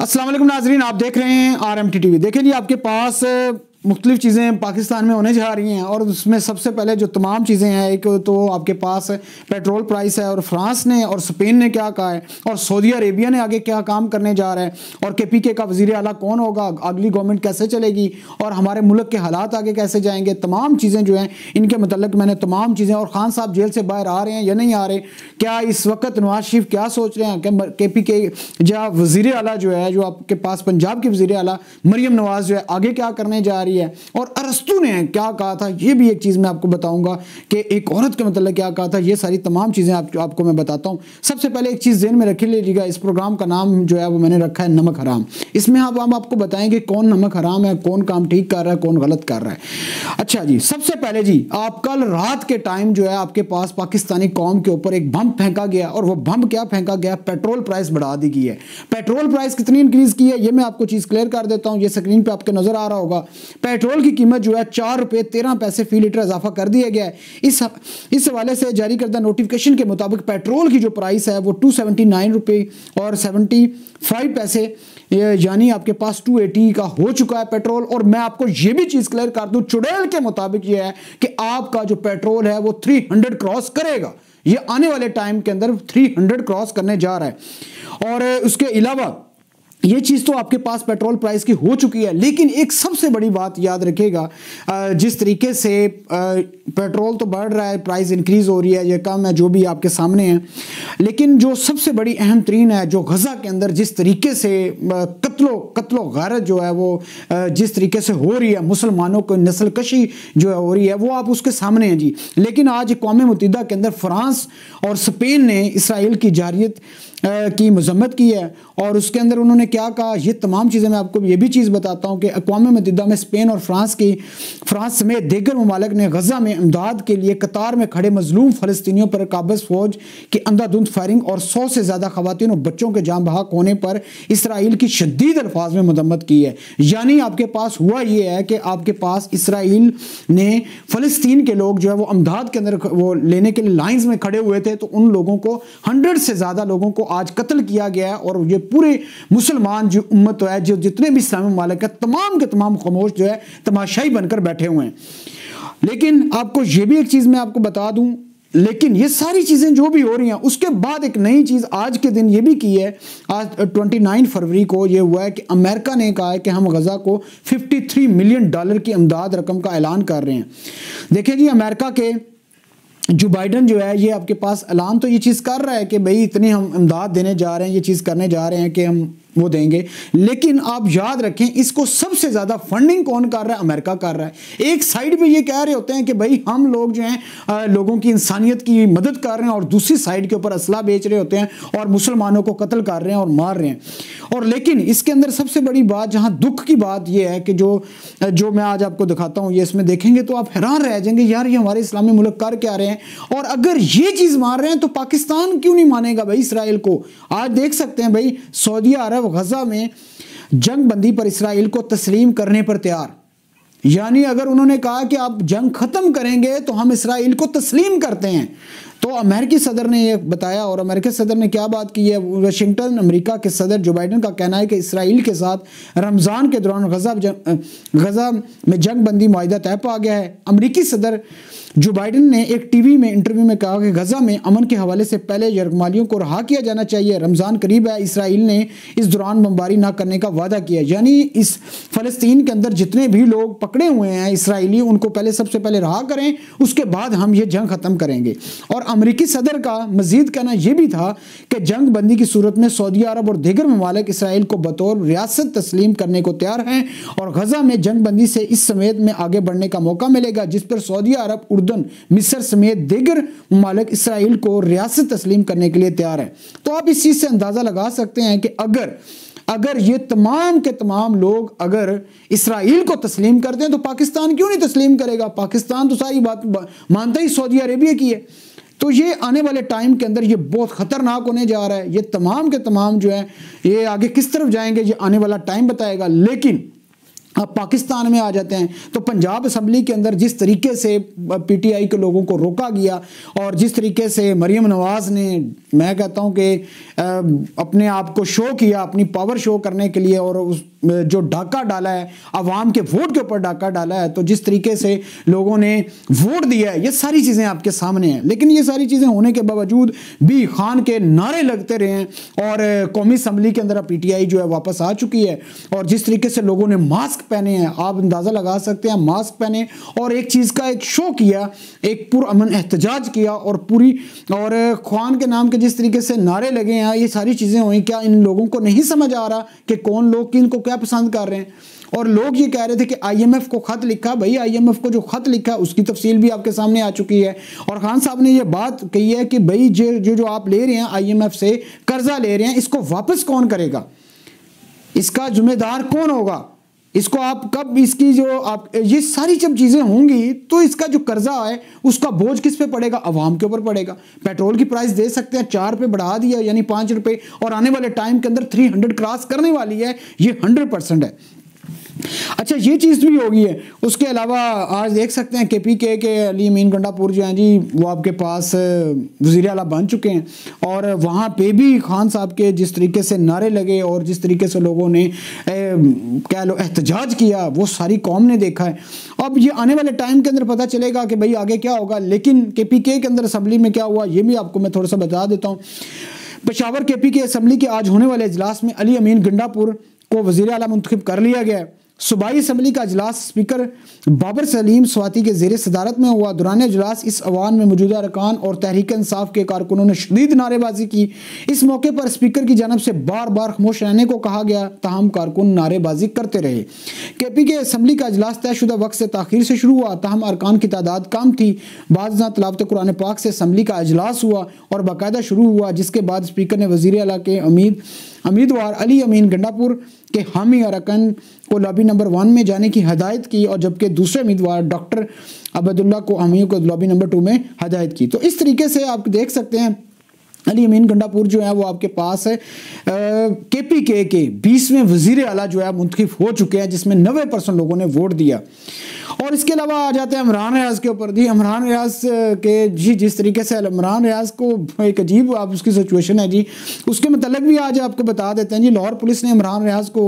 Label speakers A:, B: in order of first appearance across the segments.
A: अस्सलाम वालेकुम नाजरीन, आप देख रहे हैं RMT TV। देखिए जी, आपके पास मुख्तलिफ चीज़ें पाकिस्तान में होने जा रही हैं और उसमें सबसे पहले जो तमाम चीज़ें हैं, एक तो आपके पास पेट्रोल प्राइस है और फ्रांस ने और स्पेन ने क्या कहा है और सऊदी अरेबिया ने आगे क्या काम करने जा रहा है और KPK का वज़ीर आला कौन होगा, अगली गवर्नमेंट कैसे चलेगी और हमारे मुल्क के हालात आगे कैसे जाएंगे, तमाम चीज़ें जो हैं इनके मतलब मैंने तमाम चीज़ें। और खान साहब जेल से बाहर आ रहे हैं या नहीं आ रहे, क्या इस वक्त नवाज शरीफ क्या सोच रहे हैं कि KPK या वज़ीर आला जो है, जो आपके पास पंजाब की वज़ीर आला मरियम नवाज जो है आगे क्या करने जा रही है और अरस्तू ने क्या कहा था, ये भी एक चीज़ मैं आपको बताऊंगा कि एक औरत के मतलब क्या कहा था। ये सारी तमाम चीज़ें आपको मैं बताता हूँ। सबसे पहले एक चीज़ ज़हन में रख लीजिएगा, इस प्रोग्राम का नाम जो है वो मैंने रखा है नमक हराम। इसमें हम आपको बताएंगे कौन नमक हराम है, कौन काम ठीक कर रहा है, कौन गलत कर रहा है। अच्छा जी, सबसे पहले जी, आप कल रात के टाइम जो है आपके पास पाकिस्तानी कौम के ऊपर एक बम फेंका गया और वो बम क्या फेंका गया, पेट्रोल प्राइस बढ़ा दी गई है। पेट्रोल प्राइस कितनी इंक्रीज की है ये मैं आपको चीज़ क्लियर कर देता हूँ। ये स्क्रीन पे आपके नजर आ रहा होगा। पेट्रोल की कीमत जो है 4 रुपये 13 पैसे फी लीटर इजाफा कर दिया गया है। इस हवाले से जारी करदा नोटिफिकेशन के मुताबिक पेट्रोल की जो प्राइस है वो 279 रुपये और 75 पैसे यानी आपके पास 280 का हो चुका है पेट्रोल। और मैं आपको ये भी चीज़ क्लियर कर दूं, चुड़ैल के मुताबिक ये है कि आपका जो पेट्रोल है वो 300 क्रॉस करेगा। ये आने वाले टाइम के अंदर 300 क्रॉस करने जा रहा है। और उसके अलावा ये चीज़ तो आपके पास पेट्रोल प्राइस की हो चुकी है, लेकिन एक सबसे बड़ी बात याद रखिएगा, जिस तरीके से पेट्रोल तो बढ़ रहा है, प्राइस इंक्रीज़ हो रही है, ये कम है जो भी आपके सामने है, लेकिन जो सबसे बड़ी अहम तरीन है, जो गज़ा के अंदर जिस तरीके से कत्लो गारत जो है वो जिस तरीके से हो रही है, मुसलमानों को नस्ल कशी जो है हो रही है, वो आप उसके सामने हैं जी। लेकिन आज अक़वाम मुत्तहिदा के अंदर फ्रांस और स्पेन ने इसराइल की जारियत की मजम्मत की है और उसके अंदर उन्होंने क्या कहा, ये तमाम चीज़ें मैं आपको ये भी चीज़ बताता हूँ कि अक़वाम मुत्तहिदा में स्पेन और फ्रांस समेत दीगर ममालिक ने गज़ा में इमदाद के लिए कतार में खड़े मजलूम फ़लस्तीनियों पर काबिज़ फ़ौज की अंधाधुंध फायरिंग और 100 से ज़्यादा ख़वातीन और बच्चों के जान बहक होने पर इसराइल की शदीद अल्फाज में मजम्मत की है। यानी आपके पास हुआ ये है कि आपके पास इसराइल ने फ़लस्तीन के लोग जो है वो इमदाद के अंदर वो लेने के लिए लाइन्स में खड़े हुए थे, तो उन लोगों को 100 से ज़्यादा लोगों को आज कत्ल किया गया है। और ये पूरे मुसलमान जो उम्मत है, जो जितने भी इस्लामी ममालिक है, तमाम के तमाम खामोश जो है तमाशाई बनकर बैठे हुए हैं। लेकिन आपको ये भी एक चीज़ मैं आपको बता दूं, लेकिन ये सारी चीज़ें जो भी हो रही हैं उसके बाद एक नई चीज़ आज के दिन ये भी की है। आज 29 फरवरी को ये हुआ है कि अमेरिका ने कहा है कि हम गज़ा को $53 मिलियन की इमदाद रकम का ऐलान कर रहे हैं। देखिए जी, अमेरिका के जो बाइडन जो है ये आपके पास ऐलान तो ये चीज़ कर रहा है कि भाई इतनी हम इमदाद देने जा रहे हैं, ये चीज़ करने जा रहे हैं कि हम वो देंगे, लेकिन आप याद रखें इसको सबसे ज़्यादा फंडिंग कौन कर रहा है, अमेरिका कर रहा है। एक साइड पे ये कह रहे होते हैं कि भाई हम लोग जो हैं लोगों की इंसानियत की मदद कर रहे हैं और दूसरी साइड के ऊपर असला बेच रहे होते हैं और मुसलमानों को कत्ल कर रहे हैं और मार रहे हैं। और लेकिन इसके अंदर सबसे बड़ी बात, जहाँ दुख की बात यह है कि जो मैं आज आपको दिखाता हूँ, ये इसमें देखेंगे तो आप हैरान रह जाएंगे, यार ये हमारे इस्लामी मुल्क कर क्या रहे हैं। और अगर ये चीज़ मार रहे हैं तो पाकिस्तान क्यों नहीं मानेगा भाई इसराइल को। आज देख सकते हैं भाई, सऊदी अरब गज़ा में जंग बंदी पर इसराइल को तस्लीम करने पर तैयार। यानी अगर उन्होंने कहा कि आप जंग खत्म करेंगे तो हम इसराइल को तस्लीम करते हैं। तो अमेरिकी सदर ने यह बताया, और अमेरिकी सदर ने क्या बात की है, वाशिंगटन अमेरिका के सदर जो बाइडन का कहना है कि इसराइल के साथ रमज़ान के दौरान गज़ा में जंग बंदी मुआहिदा तय पा गया है। अमेरिकी सदर जो बाइडन ने एक टीवी में इंटरव्यू में कहा कि गज़ा में अमन के हवाले से पहले यरगमालियों को रहा किया जाना चाहिए। रमज़ान करीब है, इसराइल ने इस दौरान बमबारी ना करने का वादा किया। यानी इस फ़लस्तीन के अंदर जितने भी लोग पकड़े हुए हैं इसराइली, उनको पहले सबसे पहले रहा करें, उसके बाद हम ये जंग ख़त्म करेंगे। और अमेरिकी सदर का मज़ीद कहना यह भी था कि जंग बंदी की सूरत में सऊदी अरब और दीगर ममालिक इसराइल को बतौर रियासत तस्लीम करने को तैयार हैं और गज़ा में जंग बंदी से इस समेत में आगे बढ़ने का मौका मिलेगा, जिस पर सऊदी अरब, उर्दन, मिस्र समेत दीगर ममालिक इसराइल को रियासत तस्लीम करने के लिए तैयार है। तो आप इस चीज़ से अंदाज़ा लगा सकते हैं कि अगर ये तमाम के तमाम लोग अगर इसराइल को तस्लीम करते हैं तो पाकिस्तान क्यों नहीं तस्लीम करेगा। पाकिस्तान तो सारी बात मानता ही सऊदी अरेबिया की है। तो ये आने वाले टाइम के अंदर ये बहुत ख़तरनाक होने जा रहा है। ये तमाम के तमाम जो है ये आगे किस तरफ जाएंगे ये आने वाला टाइम बताएगा। लेकिन आप पाकिस्तान में आ जाते हैं तो पंजाब असम्बली के अंदर जिस तरीके से पीटीआई के लोगों को रोका गया और जिस तरीके से मरियम नवाज़ ने, मैं कहता हूं कि अपने आप को शो किया, अपनी पावर शो करने के लिए, और उस जो डाका डाला है अवाम के वोट के ऊपर डाका डाला है, तो जिस तरीके से लोगों ने वोट दिया है, ये सारी चीज़ें आपके सामने हैं। लेकिन ये सारी चीज़ें होने के बावजूद भी खान के नारे लगते रहे हैं और कौमी असम्बली के अंदर पीटीआई जो है वापस आ चुकी है। और जिस तरीके से लोगों ने मास्क पहने हैं, आप अंदाज़ा लगा सकते हैं, मास्क पहने और एक चीज़ का एक शो किया, एक पुरअमन एहतजाज किया और खान के नाम के जिस तरीके से नारे लगे हैं, ये सारी चीज़ें हुई। क्या इन लोगों को नहीं समझ आ रहा कि कौन लोग किनको क्या पसंद कर रहे हैं? और लोग ये कह रहे थे कि आईएमएफ को खत लिखा, भाई आईएमएफ को जो खत लिखा उसकी तफसील भी आपके सामने आ चुकी है। और खान साहब ने ये बात कही है कि भाई जो आप ले रहे हैं आईएमएफ से कर्जा ले रहे हैं, इसको वापस कौन करेगा, इसका जिम्मेदार कौन होगा, इसको आप कब, इसकी जो आप ये सारी जब चीज़ें होंगी तो इसका जो कर्जा है उसका बोझ किस पे पड़ेगा? अवाम के ऊपर पड़ेगा। पेट्रोल की प्राइस दे सकते हैं 4 पे बढ़ा दिया, यानी 5 रुपए, और आने वाले टाइम के अंदर 300 क्रॉस करने वाली है, ये 100% है। अच्छा, ये चीज़ भी होगी है। उसके अलावा आज देख सकते हैं केपीके के अली अमीन गंडापुर जो हैं जी, वो आपके पास वज़ीर आला बन चुके हैं और वहाँ पे भी खान साहब के जिस तरीके से नारे लगे और जिस तरीके से लोगों ने कह लो एहतजाज किया, वो सारी कौम ने देखा है। अब ये आने वाले टाइम के अंदर पता चलेगा कि भाई आगे क्या होगा। लेकिन केपीके के अंदर असम्बली में क्या हुआ, ये भी आपको मैं थोड़ा सा बता देता हूँ। पेशावर केपीके असम्बली के आज होने वाले इजलास में अली अमीन गंडापुर को वज़ीर आला मुंतखब कर लिया गया है। सूबाई असम्बली का इजलास स्पीकर बाबर सलीम स्वाति के ज़ेर सदारत में हुआ। दौरान इजलास इस अवान में मौजूदा अरकान और तहरीक इंसाफ के कारकुनों ने शदीद नारेबाजी की। इस मौके पर स्पीकर की जानब से बार बार खामोश रहने को कहा गया, ताहम कारकुन नारेबाजी करते रहे। केपीके असम्बली का इजलास तयशुदा वक्त से ताखीर से शुरू हुआ, ताहम अरकान की तादाद कम थी। बाद तलावत कुरान पाक से असम्बली का इजलास हुआ और बाकायदा शुरू हुआ, जिसके बाद स्पीकर ने वज़ीर आला के उम्मीदवार अली अमीन गंडापुर के हामी अरकान को लॉबी नंबर 1 में जाने की हदायत की, और जबकि दूसरे उम्मीदवार डॉक्टर अबदुल्ला को हामियों को लॉबी नंबर 2 में हदायत की। तो इस तरीके से आप देख सकते हैं अली अमीन गंडापुर जो है वो आपके पास है केपीके के 20वें वज़ीर आला जो है मुंतखब हो चुके हैं, जिसमें 90% लोगों ने वोट दिया। और इसके अलावा आ जाते हैं इमरान रियाज के ऊपर। दी इमरान रियाज के जी जिस तरीके से इमरान रियाज को एक अजीब आप उसकी सिचुएशन है जी, उसके मतलब भी आज आपको बता देते हैं जी। लाहौर पुलिस ने इमरान रियाज को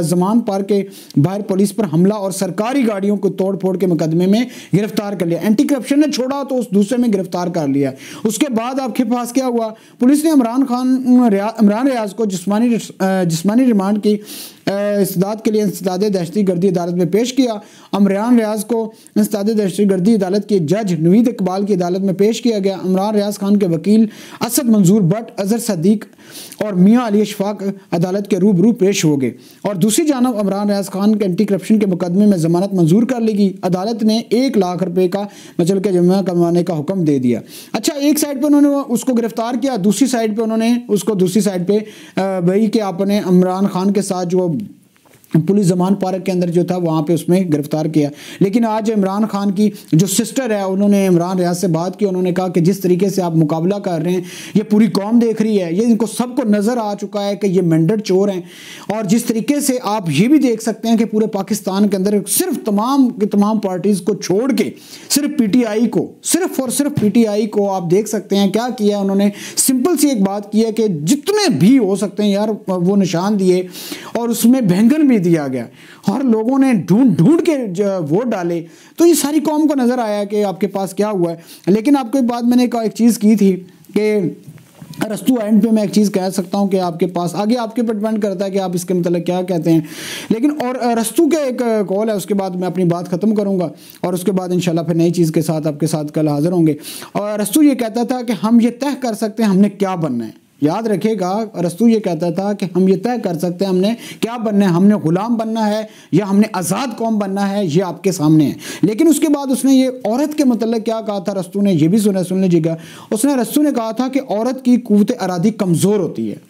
A: जमान पार्क के बाहर पुलिस पर हमला और सरकारी गाड़ियों को तोड़ फोड़ के मुकदमे में गिरफ्तार कर लिया। एंटी करप्शन ने छोड़ा तो उस दूसरे में गिरफ्तार कर लिया। उसके बाद आपके पास क्या हुआ, पुलिस ने इमरान रियाज को जिस्मानी रिमांड की इस्ताद के लिए इंसदाद दहशती गर्दी अदालत में पेश किया। इमरान रियाज को इंसदाद दहशती गर्दी अदालत के जज नवीद इकबाल की अदालत में पेश किया गया। इमरान रियाज खान के वकील असद मंजूर भट्ट, अजहर सदीक और मियाँ अली अशफाक अदालत के रूबरू पेश हो गए। और दूसरी जानब इमरान रियाज खान के एंटी करप्शन के मुकदमे में जमानत मंजूर कर ली गई। अदालत ने 1 लाख रुपए का मचल के जमा करवाने का हुक्म दे दिया। अच्छा, एक साइड पर उन्होंने उसको गिरफ्तार किया, दूसरी साइड पे उन्होंने उसको दूसरी साइड पे वही कि आपने इमरान खान के साथ जो पुलिस जमान पार्क के अंदर जो था वहाँ पे उसमें गिरफ्तार किया। लेकिन आज इमरान खान की जो सिस्टर है उन्होंने इमरान रियाज से बात की। उन्होंने कहा कि जिस तरीके से आप मुकाबला कर रहे हैं ये पूरी कौम देख रही है, ये इनको सबको नज़र आ चुका है कि ये मेंढर चोर हैं। और जिस तरीके से आप ये भी देख सकते हैं कि पूरे पाकिस्तान के अंदर सिर्फ तमाम पार्टीज़ को छोड़ के सिर्फ पीटीआई को, सिर्फ और सिर्फ पीटीआई को आप देख सकते हैं क्या किया उन्होंने। सिंपल सी एक बात की है कि जितने भी हो सकते हैं यार वो निशान दिए और उसमें बैंगन भी दिया गया और लोगों ने ढूंढ के वोट डाले। तो ये सारी कौम को नजर आया कि आपके पास क्या हुआ है। लेकिन आपको एक बात मैंने एक चीज की थी कि रस्तू एंड पे मैं एक चीज़ कह सकता हूं कि आपके पास आगे आपके पर डिपेंड करता है कि आप इसके मतलब क्या कहते हैं। लेकिन और रस्तू के एक कॉल है, उसके बाद मैं अपनी बात ख़त्म करूंगा और उसके बाद इंशाल्लाह फिर नई चीज़ के साथ आपके साथ कल हाजिर होंगे। और रस्तू ये कहता था कि हम ये तय कर सकते हैं हमने क्या बनना है। याद रखिएगा, रस्तू ये कहता था कि हम ये तय कर सकते हैं हमने क्या बनना है, हमने गुलाम बनना है या हमने आज़ाद कौम बनना है, ये आपके सामने है। लेकिन उसके बाद उसने ये औरत के मतलब क्या कहा था रस्तू ने, ये भी सुन लीजिएगा। रस्तू ने कहा था कि औरत की कुव्वत इरादी कमज़ोर होती है,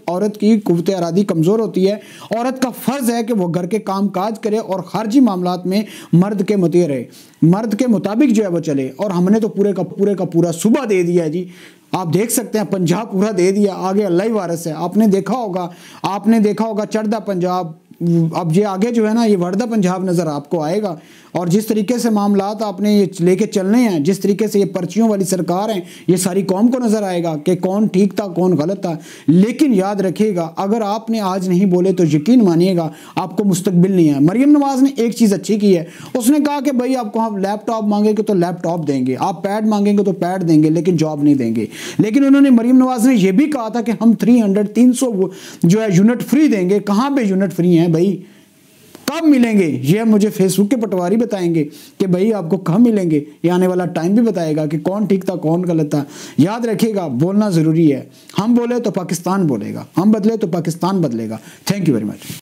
A: औरत की कुव्वत इरादी कमज़ोर होती है। औरत का फ़र्ज़ है कि वह घर के काम काज करे और खारजी मामलात में मर्द के मुतीअ रहे, मर्द के मुताबिक जो है वो चले। और हमने तो पूरे का पूरा सूबा दे दिया है जी। आप देख सकते हैं पंजाब पूरा दे दिया, आगे अल्लाह ही वारिस है। आपने देखा होगा चढ़दा पंजाब, अब ये आगे जो है ना, ये वर्दा पंजाब नज़र आपको आएगा। और जिस तरीके से मामलात आपने ये लेके चलने हैं, जिस तरीके से ये पर्चियों वाली सरकार है, ये सारी कौम को नज़र आएगा कि कौन ठीक था कौन गलत था। लेकिन याद रखिएगा, अगर आपने आज नहीं बोले तो यकीन मानिएगा आपको मुस्तकबिल नहीं है। मरियम नवाज़ ने एक चीज़ अच्छी की है, उसने कहा कि भाई आपको हम लैपटॉप मांगेंगे तो लैपटॉप देंगे, आप पैड मांगेंगे तो पैड देंगे, लेकिन जॉब नहीं देंगे। लेकिन उन्होंने, मरियम नवाज़ ने यह भी कहा था कि हम 300 जो है यूनिट फ्री देंगे। कहाँ पे यूनिट फ्री हैं भाई, कब मिलेंगे? ये मुझे फेसबुक के पटवारी बताएंगे कि भाई आपको कब मिलेंगे। ये आने वाला टाइम भी बताएगा कि कौन ठीक था कौन गलत था। याद रखिएगा, बोलना ज़रूरी है। हम बोले तो पाकिस्तान बोलेगा, हम बदले तो पाकिस्तान बदलेगा। Thank you very much.